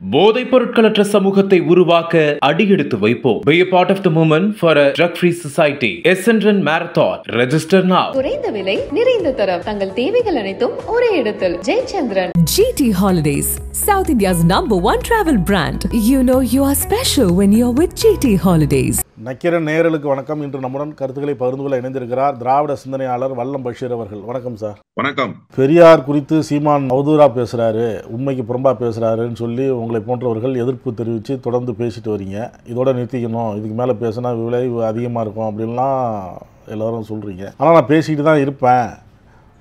போதைப் பொருட்களற்ற சமூகத்தை உருவாக்க அடியெடுத்து வைப்போம். Be a part of the movement for a drug-free society. Essendon Marathon. Register now. குறைந்த விலை, நிறைந்த தரம். தங்கள் தேவைகள் அனைத்தும் ஒரே இடத்தில். Jayachandran. GT Holidays, South India's #1 travel brand. You know you are special when you're with GT Holidays. Nakkheeran நேயர்களுக்கு வணக்கம். இன்று நம்முடன் கருத்துக்களை பகிர்ந்து கொள்ள இணைந்திருக்கிறார் திராவிட சிந்தனையாளர் வல்லம் பஷீர் அவர்கள். வணக்கம் சார். வணக்கம். பெரியார் குறித்து சீமான் அவதூறா பேசுறாரு, உண்மைக்கு புறம்பா பேசுறாருன்னு சொல்லி உங்களை போன்றவர்கள் எதிர்ப்பு தெரிவித்து தொடர்ந்து பேசிட்டு வரீங்க. இதோட நிறுத்திக்கணும், இதுக்கு மேலே பேசினா விளைவு அதிகமாக இருக்கும் அப்படின்லாம் எல்லோரும் சொல்கிறீங்க. ஆனால் நான் பேசிக்கிட்டு தான் இருப்பேன்,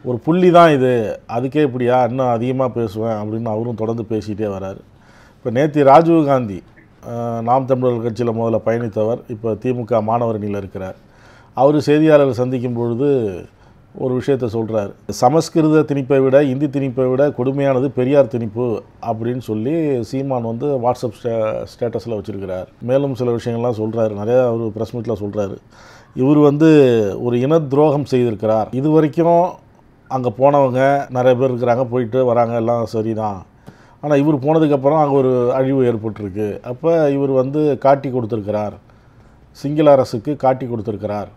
ஒரு புள்ளி தான் இது, அதுக்கே இப்படியா இன்னும் அதிகமாக பேசுவேன் அப்படின்னு அவரும் தொடர்ந்து பேசிக்கிட்டே வராரு. இப்போ நேற்று ராஜீவ்காந்தி நாம் தமிழர் கட்சியில் முதல்ல பயணித்தவர், இப்போ திமுக மாணவர் அணியில் இருக்கிறார். அவர் செய்தியாளர்கள் சந்திக்கும் பொழுது ஒரு விஷயத்தை சொல்கிறார். சமஸ்கிருத திணிப்பை விட இந்தி திணிப்பை விட கொடுமையானது பெரியார் திணிப்பு அப்படின்னு சொல்லி சீமான் வாட்ஸ்அப் ஸ்டேட்டஸில் வச்சுருக்கிறார். மேலும் சில விஷயங்கள்லாம் சொல்கிறாரு, நிறையா அவர் ப்ரெஸ் மீட்டில் சொல்கிறாரு. இவர் ஒரு இன துரோகம் செய்திருக்கிறார். இது வரைக்கும் அங்கே போனவங்க நிறைய பேர் இருக்கிறாங்க, போயிட்டு வராங்க, எல்லாம் சரிதான். ஆனால் இவர் போனதுக்கப்புறம் அங்கே ஒரு அழிவு ஏற்பட்டிருக்கு. அப்போ இவர் காட்டி கொடுத்துருக்கிறார், சிங்கள அரசுக்கு காட்டி கொடுத்துருக்கிறார்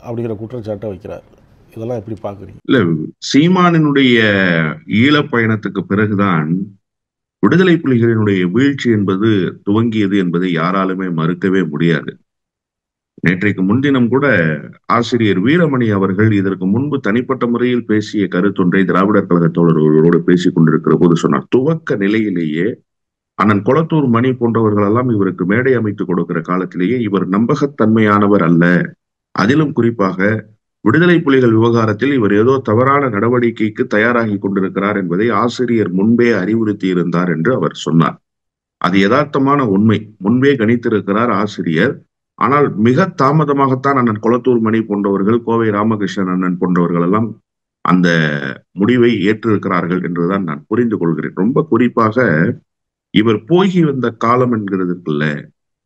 அப்படிங்கிற குற்றச்சாட்டை வைக்கிறார். இதெல்லாம் எப்படி பார்க்குறீங்க? இல்லை, சீமானினுடைய ஈழப் பயணத்துக்கு பிறகுதான் விடுதலை புலிகளினுடைய வீழ்ச்சி என்பது துவங்கியது என்பதை யாராலுமே மறுக்கவே முடியாது. நேற்றைக்கு முன்தினம் கூட ஆசிரியர் வீரமணி அவர்கள் இதற்கு முன்பு தனிப்பட்ட முறையில் பேசிய கருத்தொன்றை திராவிடர் கழக தோழர்களோடு பேசிக் கொண்டிருக்கிற போது சொன்னார். துவக்க நிலையிலேயே அண்ணன் கொளத்தூர் மணி போன்றவர்கள் எல்லாம் இவருக்கு மேடை அமைத்து கொடுக்கிற காலத்திலேயே இவர் நம்பகத்தன்மையானவர் அல்ல, அதிலும் குறிப்பாக விடுதலை புலிகள் விவகாரத்தில் இவர் ஏதோ தவறான நடவடிக்கைக்கு தயாராகி கொண்டிருக்கிறார் என்பதை ஆசிரியர் முன்பே அறிவுறுத்தி இருந்தார் என்று அவர் சொன்னார். அது யதார்த்தமான உண்மை, முன்பே கணித்திருக்கிறார் ஆசிரியர். ஆனால் மிக தாமதமாகத்தான் அண்ணன் கொளத்தூர் மணி போன்றவர்கள், கோவை ராமகிருஷ்ணன் அண்ணன் போன்றவர்கள் எல்லாம் அந்த முடிவை ஏற்றிருக்கிறார்கள் என்றுதான் நான் புரிந்து கொள்கிறேன். ரொம்ப குறிப்பாக இவர் போய் வந்த காலம் என்கிறதுக்குள்ள,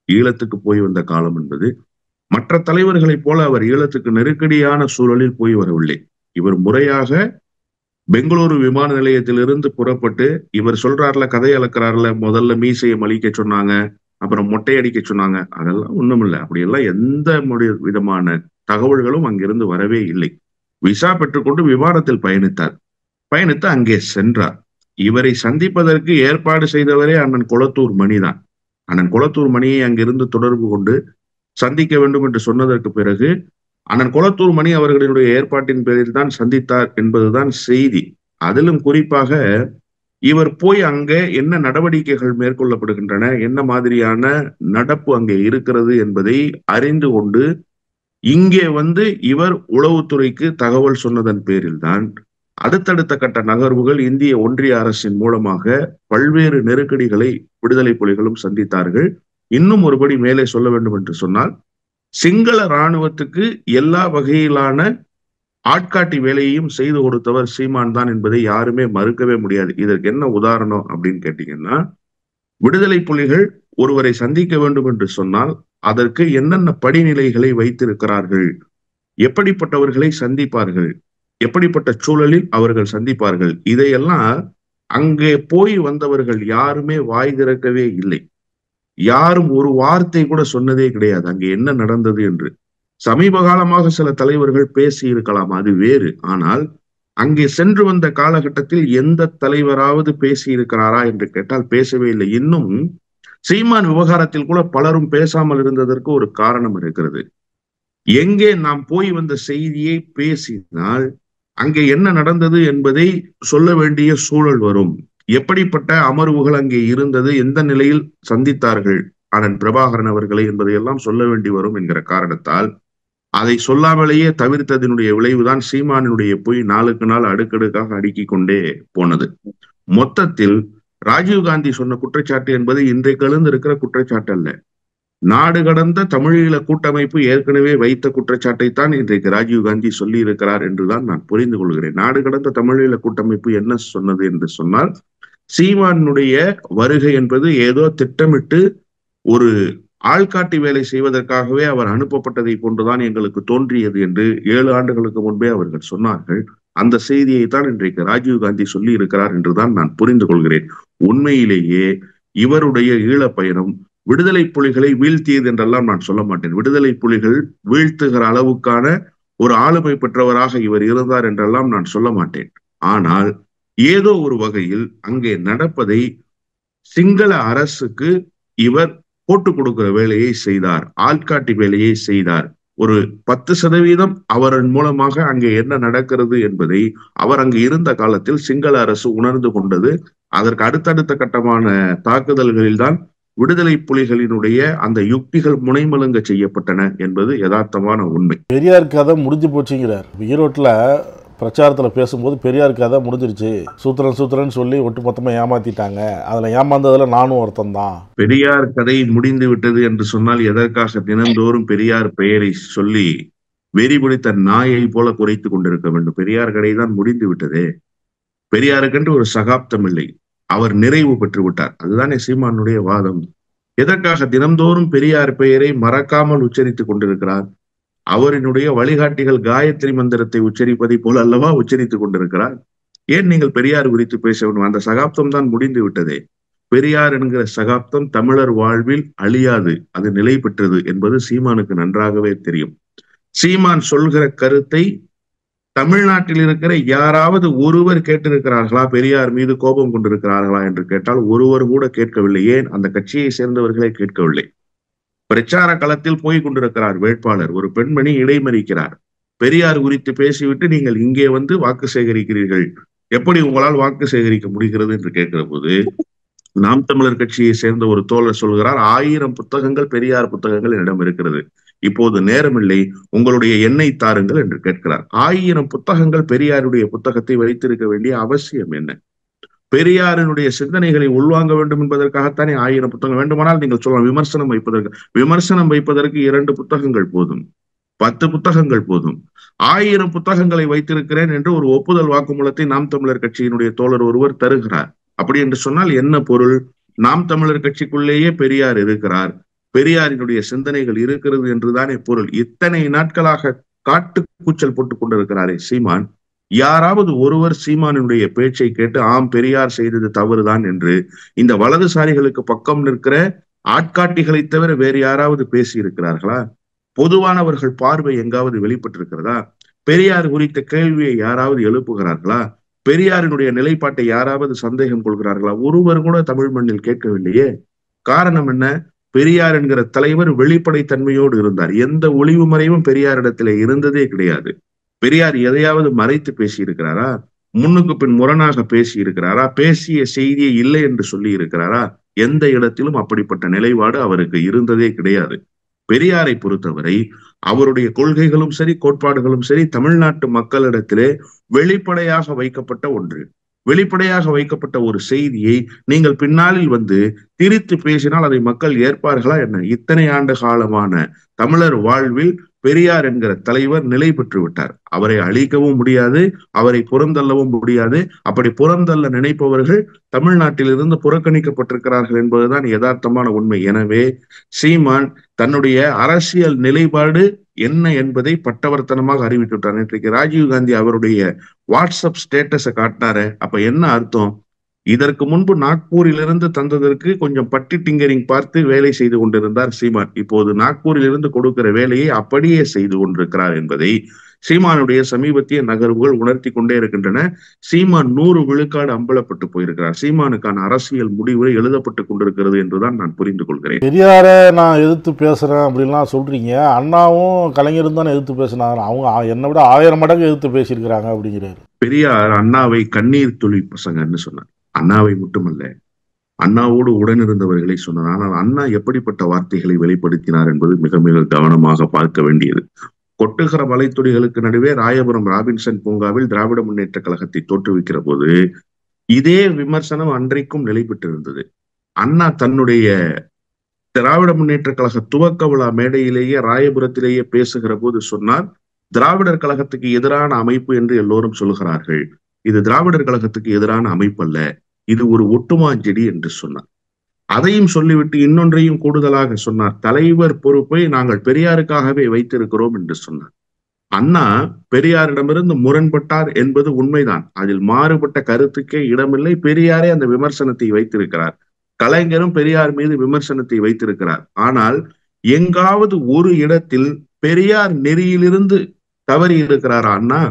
ஈழத்துக்கு போய் வந்த காலம் என்பது மற்ற தலைவர்களைப் போல அவர் ஈழத்துக்கு நெருக்கடியான சூழலில் போய் வரவில்லை. இவர் முறையாக பெங்களூரு விமான நிலையத்திலிருந்து புறப்பட்டு, இவர் சொல்றாருல, கதை அளக்கிறாருல, முதல்ல மீசையை மலிக்க சொன்னாங்க, அப்புறம் மொட்டை அடிக்க சொன்னாங்க, அதெல்லாம் ஒண்ணுமில்லை. அப்படியெல்லாம் எந்த விதமான தகவல்களும் அங்கிருந்து வரவே இல்லை. விசா பெற்றுக்கொண்டு விமானத்தில் பயணித்து அங்கே சென்றார். இவரை சந்திப்பதற்கு ஏற்பாடு செய்தவரே அண்ணன் கொளத்தூர் மணிதான். அண்ணன் கொளத்தூர் மணியை அங்கிருந்து தொடர்பு கொண்டு சந்திக்க வேண்டும் என்று சொன்னதற்கு பிறகு அண்ணன் கொளத்தூர் மணி அவர்களினுடைய ஏற்பாட்டின் பேரில் தான் சந்தித்தார் என்பதுதான் செய்தி. அதிலும் குறிப்பாக இவர் போய் அங்கே என்ன நடவடிக்கைகள் மேற்கொள்ளப்படுகின்றன, என்ன மாதிரியான நடப்பு அங்கே இருக்கிறது என்பதை அறிந்து கொண்டு இங்கே இவர் உளவுத்துறைக்கு தகவல் சொன்னதன் பேரில் தான் அடுத்தடுத்த கட்ட நகர்வுகள் இந்திய ஒன்றிய அரசின் மூலமாக பல்வேறு நெருக்கடிகளை விடுதலை புலிகளும் சந்தித்தார்கள். இன்னும் ஒருபடி மேலே சொல்ல வேண்டும் என்று சொன்னால், சிங்கள இராணுவத்துக்கு எல்லா வகையிலான ஆட்காட்டி வேலையையும் செய்து கொடுத்தவர் சீமான் தான் என்பதை யாருமே மறுக்கவே முடியாது. இதற்கு என்ன உதாரணம் அப்படின்னு கேட்டீங்கன்னா, விடுதலை புலிகள் ஒருவரை சந்திக்க வேண்டும் என்று சொன்னால் அதற்கு என்னென்ன படிநிலைகளை வைத்திருக்கிறார்கள், எப்படிப்பட்டவர்களை சந்திப்பார்கள், எப்படிப்பட்ட சூழலில் அவர்கள் சந்திப்பார்கள், இதையெல்லாம் அங்கே போய் வந்தவர்கள் யாருமே வாய் திறக்கவே இல்லை. யாரும் ஒரு வார்த்தை கூட சொன்னதே கிடையாது அங்கே என்ன நடந்தது என்று. சமீப காலமாக சில தலைவர்கள் பேசி இருக்கலாம், அது வேறு. ஆனால் அங்கே சென்று வந்த காலகட்டத்தில் எந்த தலைவராவது பேசி இருக்கிறாரா என்று கேட்டால் பேசவே இல்லை. இன்னும் சீமான் விவகாரத்தில் கூட பலரும் பேசாமல் இருந்ததற்கு ஒரு காரணம் இருக்கிறது. எங்கே நாம் போய் வந்த செய்தியை பேசினால் அங்கே என்ன நடந்தது என்பதை சொல்ல வேண்டிய சூழல் வரும். எப்படிப்பட்ட அமர்வுகள் அங்கே இருந்தது, எந்த நிலையில் சந்தித்தார்கள் அண்ணன் பிரபாகரன் அவர்களை என்பதையெல்லாம் சொல்ல வேண்டி வரும் என்கிற காரணத்தால் அதை சொல்லாமலேயே தவிர்த்ததனுடைய விளைவுதான் சீமானினுடைய பொய் நாளுக்கு நாள் அடுக்கடுக்காக அடுக்கிக் கொண்டே போனது. மொத்தத்தில் ராஜீவ்காந்தி சொன்ன குற்றச்சாட்டு என்பது இன்றைக்கு எழுந்திருக்கிற குற்றச்சாட்டு அல்ல. நாடு கடந்த தமிழீழ கூட்டமைப்பு ஏற்கனவே வைத்த குற்றச்சாட்டைத்தான் இன்றைக்கு ராஜீவ்காந்தி சொல்லி இருக்கிறார் என்றுதான் நான் புரிந்து கொள்கிறேன். நாடு கடந்த தமிழீழ கூட்டமைப்பு என்ன சொன்னது என்று சொன்னால், சீமானுடைய வருகை என்பது ஏதோ திட்டமிட்டு ஒரு ஆள்காட்டி வேலை செய்வதற்காகவே அவர் அனுப்பப்பட்டதை போன்றுதான் எங்களுக்கு தோன்றியது என்று 7 ஆண்டுகளுக்கு முன்பே அவர்கள் சொன்னார்கள். அந்த செய்தியை தான் இன்றைக்கு ராஜீவ்காந்தி சொல்லி இருக்கிறார் என்றுதான் நான் புரிந்து கொள்கிறேன். உண்மையிலேயே இவருடைய ஈழப் பயணம் விடுதலை புலிகளை வீழ்த்தியது என்றெல்லாம் நான் சொல்ல மாட்டேன். விடுதலை புலிகள் வீழ்த்துகிற அளவுக்கான ஒரு ஆளுமை பெற்றவராக இவர் இருந்தார் என்றெல்லாம் நான் சொல்ல மாட்டேன். ஆனால் ஏதோ ஒரு வகையில் அங்கே நடப்பதை சிங்கள அரசுக்கு இவர் போட்டுக் கொடுக்கிற வேலையை செய்தார், ஆள்காட்டி வேலையை செய்தார். ஒரு 10% அவரின் மூலமாக அங்கே என்ன நடக்கிறது என்பதை அவர் அங்கு இருந்த காலத்தில் சிங்கள அரசு உணர்ந்து கொண்டது. அதற்கு அடுத்தடுத்த கட்டமான தாக்குதல்களில்தான் விடுதலை புலிகளினுடைய அந்த யுக்திகள் முனைமலுங்க செய்யப்பட்டன என்பது யதார்த்தமான உண்மை. பெரியார் கதை முடிஞ்சு போச்சுங்கிறார். ஈரோட்டில் பிரச்சாரத்தில் பேசும்போது பெரியார் கதை முடிஞ்சிருச்சு, சூத்திரன் சொல்லி ஒட்டுமொத்தமாக ஏமாத்திட்டாங்க, அதில் ஏமாந்ததில் நானும் ஒருத்தன் தான். பெரியார் கதை முடிந்து விட்டது என்று சொன்னால் எதற்காக தினந்தோறும் பெரியார் பெயரை சொல்லி வெறி பிடித்த நாயை போல குறைத்து கொண்டிருக்க வேண்டும்? பெரியார் கதை தான் முடிந்து விட்டதே. பெரியாருக்கென்று ஒரு சகாப்தம் இல்லை, அவர் நிறைவு பெற்று விட்டார். அதுதானே சீமானுடைய வாதம். எதற்காக தினந்தோறும் பெரியார் பெயரை மறக்காமல் உச்சரித்துக் கொண்டிருக்கிறார்? அவரினுடைய வழிகாட்டிகள் காயத்ரி மந்திரத்தை உச்சரிப்பதை போல அல்லவா உச்சரித்துக் கொண்டிருக்கிறார். ஏன் நீங்கள் பெரியார் குறித்து பேச வேண்டும்? அந்த சகாப்தம் தான் முடிந்து விட்டதே. பெரியார் என்கிற சகாப்தம் தமிழர் வாழ்வில் அழியாது, அது நிலை பெற்றது என்பது சீமானுக்கு நன்றாகவே தெரியும். சீமான் சொல்கிற கருத்தை தமிழ்நாட்டில் இருக்கிற யாராவது ஒருவர் கேட்டிருக்கிறார்களா? பெரியார் மீது கோபம் கொண்டிருக்கிறார்களா என்று கேட்டால் ஒருவர் கூட கேட்கவில்லை. ஏன்? அந்த கட்சியை சேர்ந்தவர்களே கேட்கவில்லை. பிரச்சார களத்தில் போய் கொண்டிருக்கிறார் வேட்பாளர், ஒரு பெண்மணி இடைமறிக்கிறார். பெரியார் குறித்து பேசிவிட்டு நீங்கள் இங்கே வந்து வாக்கு சேகரிக்கிறீர்கள், எப்படி உங்களால் வாக்கு சேகரிக்க முடிகிறது என்று கேட்கிற போது நாம் தமிழர் கட்சியை சேர்ந்த ஒரு தோழர் சொல்கிறார், 1000 புத்தகங்கள் பெரியார் புத்தகங்கள் என்னிடம் இருக்கிறது, இப்போது நேரமில்லை, உங்களுடைய எண்ணை தாருங்கள் என்று கேட்கிறார். 1000 புத்தகங்கள் பெரியாருடைய புத்தகத்தை வைத்திருக்க வேண்டிய அவசியம் என்ன? பெரியாரினுடைய சிந்தனைகளை உள்வாங்க வேண்டும் என்பதற்காகத்தானே 1000 புத்தகம். வேண்டுமானால் நீங்கள் சொல்லலாம் விமர்சனம் வைப்பதற்கு 2 புத்தகங்கள் போதும், 10 புத்தகங்கள் போதும். 1000 புத்தகங்களை வைத்திருக்கிறேன் என்று ஒரு ஒப்புதல் வாக்குமூலத்தை நாம் தமிழர் கட்சியினுடைய தோழர் ஒருவர் தருகிறார். அப்படி என்று சொன்னால் என்ன பொருள்? நாம் தமிழர் கட்சிக்குள்ளேயே பெரியார் இருக்கிறார், பெரியாரினுடைய சிந்தனைகள் இருக்கிறது என்றுதானே பொருள். இத்தனை நாட்களாக காட்டு கூச்சல் போட்டுக் கொண்டிருக்கிறாரே சீமான், யாராவது ஒருவர் சீமானுடைய பேச்சை கேட்டு ஆம் பெரியார் செய்தது தவறுதான் என்று இந்த வலதுசாரிகளுக்கு பக்கம் நிற்கிற ஆட்காட்டிகளை தவிர வேறு யாராவது பேசி இருக்கிறார்களா? பொதுவானவர்கள் பார்வை எங்காவது வெளிப்பட்டிருக்கிறதா? பெரியார் குறித்த கேள்வியை யாராவது எழுப்புகிறார்களா? பெரியாரினுடைய நிலைப்பாட்டை யாராவது சந்தேகம் கொள்கிறார்களா? ஒருவர் கூட தமிழ் மண்ணில் கேட்கவில்லையே. காரணம் என்ன? பெரியார் என்கிற தலைவர் வெளிப்படைத்தன்மையோடு இருந்தார். எந்த ஒளிவு மறைவும் பெரியாரிடத்திலே இருந்ததே கிடையாது. பெரியார் எதையாவது மறைத்து பேசி இருக்கிறாரா? முன்னுக்கு பின் முரணாக பேசி இருக்கிறாரா? பேசிய செய்தியே இல்லை என்று சொல்லி இருக்கிறாரா? எந்த இடத்திலும் அப்படிப்பட்ட நிலைப்பாடு அவருக்கு இருந்ததே கிடையாது. பெரியாரை பொறுத்தவரை அவருடைய கொள்கைகளும் சரி கோட்பாடுகளும் சரி தமிழ்நாட்டு மக்களிடத்திலே வெளிப்படையாக வைக்கப்பட்ட ஒன்று. வெளிப்படையாக வைக்கப்பட்ட ஒரு செய்தியை நீங்கள் பின்னாளில் வந்து திரித்து பேசினால் அதை மக்கள் ஏற்பார்களா என்ன? இத்தனை ஆண்டு காலமான தமிழர் வாழ்வில் பெரியார் என்கிற தலைவர் நிலை பெற்று விட்டார். அவரை அழிக்கவும் முடியாது, அவரை புறந்தள்ளவும் முடியாது. அப்படி புறந்தள்ள நினைப்பவர்கள் தமிழ்நாட்டிலிருந்து புறக்கணிக்கப்பட்டிருக்கிறார்கள் என்பதுதான் யதார்த்தமான உண்மை. எனவே சீமான் தன்னுடைய அரசியல் நிலைப்பாடு என்ன என்பதை பட்டவர்த்தனமாக அறிவித்து விட்டார். இன்றைக்கு ராஜீவ்காந்தி அவருடைய வாட்ஸ்அப் ஸ்டேட்டஸை காட்டினாரு. அப்ப என்ன அர்த்தம்? இதற்கு முன்பு நாக்பூரிலிருந்து தந்ததற்கு கொஞ்சம் பட்டி டிங்கரிங் பார்த்து வேலை செய்து கொண்டிருந்தார் சீமான். இப்போது நாக்பூரிலிருந்து கொடுக்கிற வேலையை அப்படியே செய்து கொண்டிருக்கிறார் என்பதை சீமானுடைய சமீபத்திய நகர்வுகள் உணர்த்தி கொண்டே இருக்கின்றன. சீமான் 100 விழுக்காடு அம்பலப்பட்டு போயிருக்கிறார். சீமானுக்கான அரசியல் முடிவு எழுதப்பட்டு கொண்டிருக்கிறது என்றுதான் நான் புரிந்து கொள்கிறேன். பெரியார நான் எதிர்த்து பேசுறேன் அப்படின்லாம் சொல்றீங்க, அண்ணாவும் கலைஞரும் தானே எதிர்த்து பேசினாங்க, அவங்க என்னை விட 1000 மடங்கு எதிர்த்து பேசியிருக்கிறாங்க அப்படிங்கிறாரு. பெரியார் அண்ணாவை கண்ணீர் துளி பசங்கன்னு சொன்னார். அண்ணாவை மட்டுமல்ல, அண்ணாவோடு உடனிருந்தவர்களை சொன்னார். ஆனால் அண்ணா எப்படிப்பட்ட வார்த்தைகளை வெளிப்படுத்தினார் என்பது மிக மிக கவனமாக பார்க்க வேண்டியது. கொட்டுகிற மலைத்துளிகளுக்கு நடுவே ராயபுரம் ராபின்சன் பூங்காவில் திராவிட முன்னேற்ற கழகத்தை தோற்றுவிக்கிற போது இதே விமர்சனம் அன்றைக்கும் நிலை பெற்றிருந்தது. அண்ணா தன்னுடைய திராவிட முன்னேற்ற கழக துவக்க விழா மேடையிலேயே ராயபுரத்திலேயே பேசுகிற போது சொன்னார், திராவிடர் கழகத்துக்கு எதிரான அமைப்பு என்று எல்லோரும் சொல்கிறார்கள், இது திராவிடர் கழகத்துக்கு எதிரான அமைப்பு அல்ல, இது ஒரு ஒட்டுமாஞ்செடி என்று சொன்னார். அதையும் சொல்லிவிட்டு இன்னொன்றையும் கூடுதலாக சொன்னார், தலைவர் பொறுப்பை நாங்கள் பெரியாருக்காகவே வைத்திருக்கிறோம் என்று சொன்னார். அண்ணா பெரியாரிடமிருந்து முரண்பட்டார் என்பது உண்மைதான், அதில் மாறுபட்ட கருத்துக்கே இடமில்லை. பெரியாரே அந்த விமர்சனத்தை வைத்திருக்கிறார். கலைஞரும் பெரியார் மீது விமர்சனத்தை வைத்திருக்கிறார். ஆனால் எங்காவது ஒரு இடத்தில் பெரியார் நெறியிலிருந்து தவறி இருக்கிறாரா அண்ணா?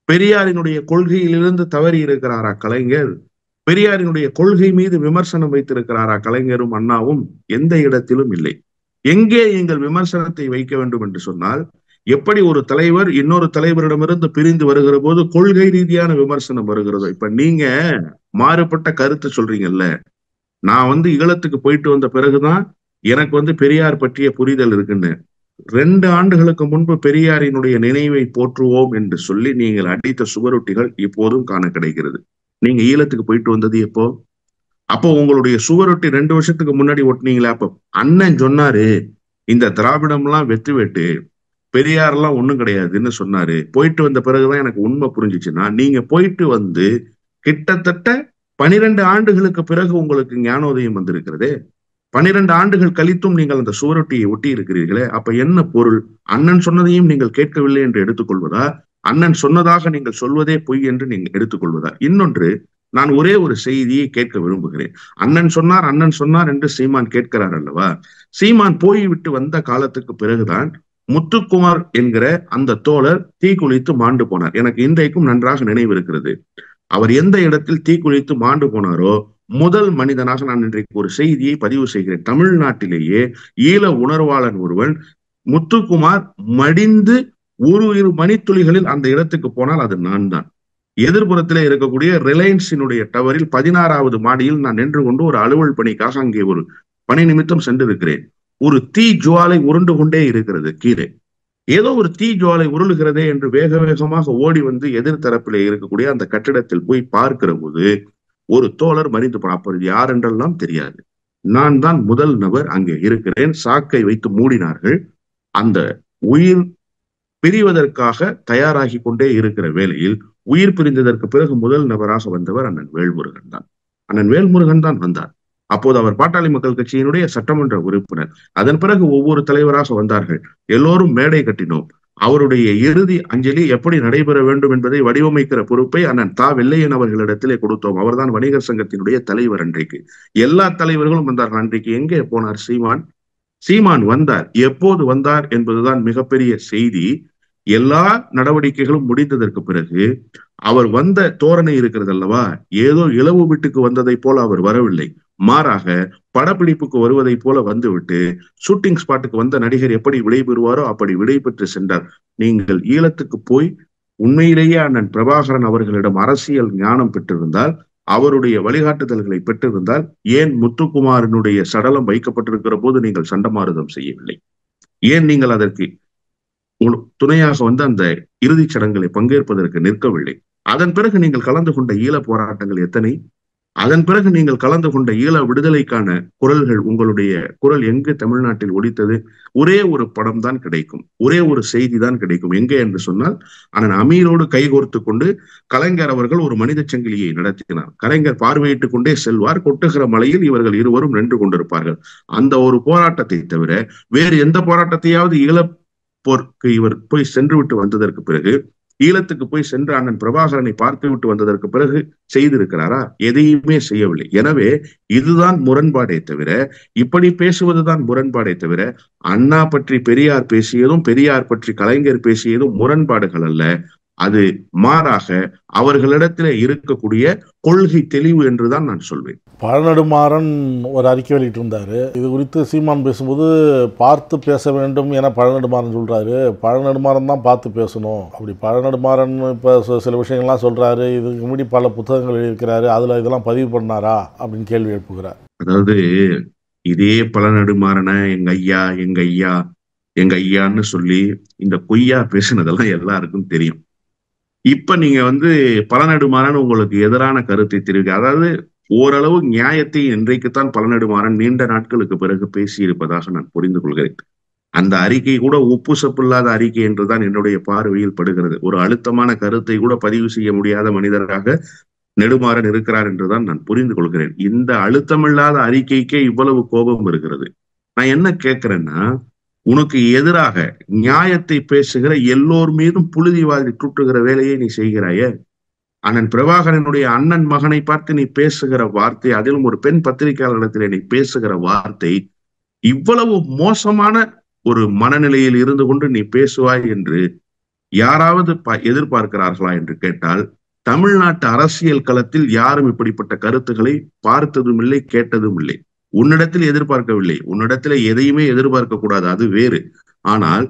பெரியாரினுடைய கொள்கையிலிருந்து தவறி இருக்கிறாரா கலைஞர்? பெரியாரினுடைய கொள்கை மீது விமர்சனம் வைத்திருக்கிறாரா கலைஞரும் அண்ணாவும்? எந்த இடத்திலும் இல்லை. எங்கே நீங்கள் விமர்சனத்தை வைக்க வேண்டும் என்று சொன்னால், எப்படி ஒரு தலைவர் இன்னொரு தலைவரிடமிருந்து பிரிந்து வருகிற போது கொள்கை ரீதியான விமர்சனம் வருகிறதோ, இப்ப நீங்க மாறுபட்ட கருத்து சொல்றீங்கல்ல, நான் ஈழத்துக்கு போயிட்டு வந்த பிறகுதான் எனக்கு பெரியார் பற்றிய புரிதல் இருக்குன்னு. 2 ஆண்டுகளுக்கு முன்பு பெரியாரினுடைய நினைவை போற்றுவோம் என்று சொல்லி நீங்கள் அடித்த சுவரொட்டிகள் இப்போதும் காண கிடைக்கிறது. நீங்க ஈழத்துக்கு போயிட்டு வந்தது எப்போ? அப்போ உங்களுடைய சுவரொட்டி 2 வருஷத்துக்கு முன்னாடி ஒட்டினீங்களா? அப்போ அண்ணன் சொன்னாரு இந்த திராவிடம்லாம் வெத்து வெட்டு, பெரியாரெல்லாம் ஒண்ணும் கிடையாதுன்னு சொன்னாரு. போயிட்டு வந்த பிறகுதான் எனக்கு உண்மை புரிஞ்சிச்சுன்னா, நீங்க போயிட்டு கிட்டத்தட்ட 12 ஆண்டுகளுக்கு பிறகு உங்களுக்கு ஞானோதயம் வந்திருக்கிறதே. 12 ஆண்டுகள் கழித்தும் நீங்கள் அந்த சுவரொட்டியை ஒட்டி இருக்கிறீர்களே, அப்ப என்ன பொருள்? அண்ணன் சொன்னதையும் நீங்கள் கேட்கவில்லை என்று எடுத்துக்கொள்வதா? அண்ணன் சொன்னதாக நீங்கள் சொல்வதே பொய் என்று நீங்கள் எடுத்துக்கொள்வதா? இன்னொன்று, நான் ஒரே ஒரு செய்தியை கேட்க விரும்புகிறேன். அண்ணன் சொன்னார் என்று சீமான் கேட்கிறார் அல்லவா? சீமான் போய்விட்டு வந்த காலத்துக்கு பிறகுதான் முத்துக்குமார் என்கிற அந்த தோழர் தீக்குளித்து மாண்டு போனார். எனக்கு இன்றைக்கும் நன்றாக நினைவு இருக்கிறது. அவர் எந்த இடத்தில் தீக்குளித்து மாண்டு போனாரோ முதல் மனிதனாக நான் இன்றைக்கு ஒரு செய்தியை பதிவு செய்கிறேன். தமிழ்நாட்டிலேயே ஈழ உணர்வாளன் ஒருவன் முத்துக்குமார் மடிந்து 1 மணித்துளிகளில் அந்த இடத்துக்கு போனால் அது நான் தான். எதிர்புறத்திலே இருக்கக்கூடிய ரிலையன்ஸினுடைய டவரில் 16வது மாடியில் நான் நின்று கொண்டு ஒரு அலுவல் பணிக்காக அங்கே ஒரு பணி நிமித்தம் சென்றிருக்கிறேன். ஒரு தீ ஜுவாலை உருண்டு கொண்டே இருக்கிறது கீழே. ஏதோ ஒரு தீ ஜுவாலை உருளுகிறதே என்று வேக வேகமாக ஓடி எதிர்த்தரப்பிலே இருக்கக்கூடிய அந்த கட்டிடத்தில் போய் பார்க்கிற போது ஒரு தோழர் மறித்து போனார். அப்பொழுது யார் என்றெல்லாம் தெரியாது. நான் தான் முதல் நபர் அங்கே இருக்கிறேன். சாக்கை வைத்து மூடினார்கள். அந்த உயிர் பிரிவதற்காக தயாராகி கொண்டே இருக்கிற வேளையில் உயிர் பிரிந்ததற்கு பிறகு முதல் நபராக வந்தவர் அண்ணன் வேல்முருகன் தான். அண்ணன் வேல்முருகன் தான் வந்தார். அப்போது அவர் பாட்டாளி மக்கள் கட்சியினுடைய சட்டமன்ற உறுப்பினர். அதன் பிறகு ஒவ்வொரு தலைவராக வந்தார்கள். எல்லோரும் மேடை கட்டினோம். அவருடைய இறுதி அஞ்சலி எப்படி நடைபெற வேண்டும் என்பதை வடிவமைக்கிற பொறுப்பை அண்ணன் தா வெள்ளையன் அவர்களிடத்திலே கொடுத்தோம். அவர்தான் வணிகர் சங்கத்தினுடைய தலைவர். அன்றைக்கு எல்லா தலைவர்களும் வந்தார்கள். அன்றைக்கு எங்கே போனார் சீமான்? சீமான் வந்தார். எப்போது வந்தார் என்பதுதான் மிகப்பெரிய செய்தி. எல்லா நடவடிக்கைகளும் முடிந்ததற்கு பிறகு அவர் வந்த தோரணை இருக்கிறது அல்லவா, ஏதோ இளவு வீட்டுக்கு வந்ததை போல அவர் வரவில்லை. மாறாக படப்பிடிப்புக்கு வருவதை போல வந்துவிட்டு ஷூட்டிங் ஸ்பாட்டுக்கு வந்த நடிகர் எப்படி விடைபெறுவாரோ அப்படி விடைபெற்று சென்றார். நீங்கள் ஈழத்துக்கு போய் உண்மையிலேயே அண்ணன் பிரபாகரன் அவர்களிடம் அரசியல் ஞானம் பெற்றிருந்தால், அவருடைய வழிகாட்டுதல்களை பெற்றிருந்தால், ஏன் முத்துக்குமாரனுடைய சடலம் வைக்கப்பட்டிருக்கிற போது நீங்கள் சண்டமாருதம் செய்யவில்லை? ஏன் நீங்கள் அதற்கு துணையாக அந்த இறுதிச் சடங்குகளை பங்கேற்பதற்கு நிற்கவில்லை? அதன் பிறகு நீங்கள் கலந்து கொண்ட ஈழ போராட்டங்கள் எத்தனை? அதன் பிறகு நீங்கள் கலந்து கொண்ட ஈழ விடுதலைக்கான குரல்கள், உங்களுடைய குரல் எங்கு தமிழ்நாட்டில் ஒலித்தது? ஒரே ஒரு படம் தான் கிடைக்கும், ஒரே ஒரு செய்தி தான் கிடைக்கும். எங்கே என்று சொன்னால், அண்ணன் அமீரோடு கைகோர்த்து கொண்டு கலைஞர் அவர்கள் ஒரு மனித சங்கிலியை நடத்தினார். கலைஞர் பார்வையிட்டுக் கொண்டே செல்வார். கொட்டுகிற மலையில் இவர்கள் இருவரும் நின்று கொண்டிருப்பார்கள். அந்த ஒரு போராட்டத்தை தவிர வேறு எந்த போராட்டத்தையாவது ஈழப்போருக்கு இவர் போய் சென்று விட்டு வந்ததற்கு பிறகு, ஈழத்துக்கு போய் சென்று அண்ணன் பிரபாகரனை பார்த்து விட்டு வந்ததற்கு பிறகு செய்திருக்கிறாரா? எதையுமே செய்யவில்லை. எனவே இதுதான் முரண்பாடே தவிர, இப்படி பேசுவதுதான் முரண்பாடே தவிர, அண்ணா பற்றி பெரியார் பேசியதும் பெரியார் பற்றி கலைஞர் பேசியதும் முரண்பாடுகள் அல்ல. அது மாறாக அவர்களிடத்திலே இருக்கக்கூடிய கொள்கை தெளிவு என்றுதான் நான் சொல்வேன். பழநெடுமாறன் ஒரு அறிக்கை வெளியிட்டிருந்தாரு. இது குறித்து சீமான் பேசும்போது பார்த்து பேச வேண்டும் என பழநெடுமாறன் சொல்றாரு. பழநெடுமாறன் தான் பார்த்து பேசணும். அப்படி பழநெடுமாறன் இப்போ சில விஷயங்கள்லாம் சொல்றாரு. இதுக்கு முன்னாடி பல புத்தகங்கள் எழுதியிருக்கிறாரு. அதுல இதெல்லாம் பதிவு பண்ணாரா அப்படின்னு கேள்வி எழுப்புகிறார். அதாவது இதே பழநெடுமாறனை எங்க ஐயா எங்க ஐயா எங்க ஐயான்னு சொல்லி இந்த கொய்யா பேசினதெல்லாம் எல்லாருக்கும் தெரியும். இப்ப நீங்க பழநெடுமாறன் உங்களுக்கு எதிரான கருத்தை தெரிவிக்க, அதாவது ஓரளவு நியாயத்தை இன்றைக்குத்தான் பழநெடுமாறன் நீண்ட நாட்களுக்கு பிறகு பேசியிருப்பதாக நான் புரிந்து கொள்கிறேன். அந்த அறிக்கை கூட உப்பு சப்பில்லாத அறிக்கை என்றுதான் என்னுடைய பார்வையில் படுகிறது. ஒரு அழுத்தமான கருத்தை கூட பதிவு செய்ய முடியாத மனிதராக நெடுமாறன் இருக்கிறார் என்றுதான் நான் புரிந்து கொள்கிறேன். இந்த அழுத்தமில்லாத அறிக்கைக்கே இவ்வளவு கோபம் வருகிறது. நான் என்ன கேட்கிறேன்னா, உனக்கு எதிராக நியாயத்தை பேசுகிற எல்லோர் மீதும் புழுதிவாதி தூட்டுகிற வேலையை நீ செய்கிறாய. அண்ணன் பிரபாகரனுடைய அண்ணன் மகனை பார்த்து நீ பேசுகிற வார்த்தை, அதிலும் ஒரு பெண் பத்திரிகையாளரிடத்திலே நீ பேசுகிற வார்த்தை இவ்வளவு மோசமான ஒரு மனநிலையில் இருந்து கொண்டு நீ பேசுவாய் என்று யாராவது எதிர்பார்க்கிறார்களா என்று கேட்டால், தமிழ்நாட்டு அரசியல் களத்தில் யாரும் இப்படிப்பட்ட கருத்துக்களை பார்த்ததும் இல்லை, கேட்டதும் இல்லை. உன்னிடத்தில் எதிர்பார்க்கவில்லை, உன்னிடத்துல எதையுமே எதிர்பார்க்க கூடாது, அது வேறு. ஆனால்